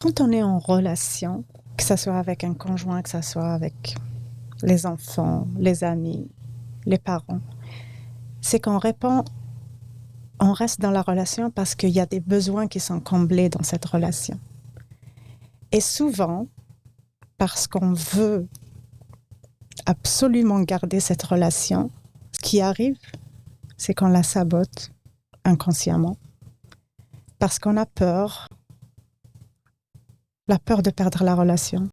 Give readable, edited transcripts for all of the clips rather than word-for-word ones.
Quand on est en relation, que ce soit avec un conjoint, que ce soit avec les enfants, les amis, les parents, c'est qu'on répond, on reste dans la relation parce qu'il y a des besoins qui sont comblés dans cette relation. Et souvent, parce qu'on veut absolument garder cette relation, ce qui arrive, c'est qu'on la sabote inconsciemment. Parce qu'on a peur, la peur de perdre la relation,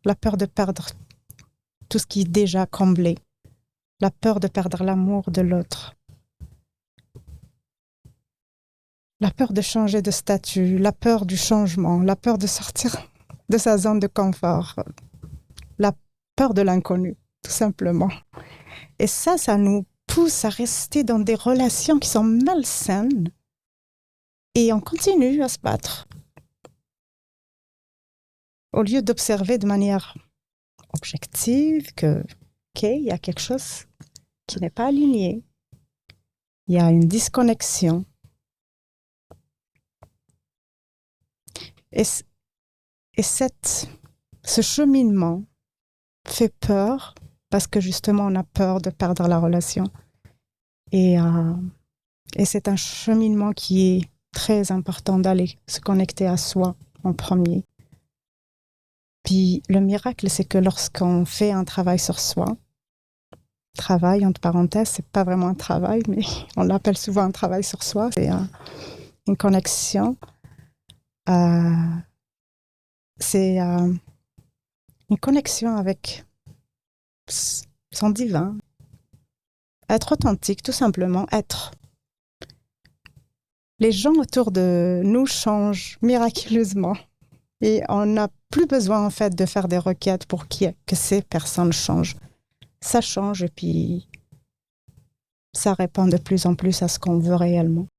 la peur de perdre tout ce qui est déjà comblé, la peur de perdre l'amour de l'autre, la peur de changer de statut, la peur du changement, la peur de sortir de sa zone de confort, la peur de l'inconnu, tout simplement. Et ça nous pousse à rester dans des relations qui sont malsaines et on continue à se battre. Au lieu d'observer de manière objective que, OK, il y a quelque chose qui n'est pas aligné, il y a une disconnexion. Et ce cheminement fait peur parce que justement on a peur de perdre la relation. Et c'est un cheminement qui est très important d'aller se connecter à soi en premier. Puis le miracle, c'est que lorsqu'on fait un travail sur soi, travail entre parenthèses, c'est pas vraiment un travail, mais on l'appelle souvent un travail sur soi, c'est une connexion. C'est une connexion avec son divin. Être authentique, tout simplement, être. Les gens autour de nous changent miraculeusement. Et on n'a plus besoin, en fait, de faire des requêtes pour que ces personnes changent. Ça change et puis ça répond de plus en plus à ce qu'on veut réellement.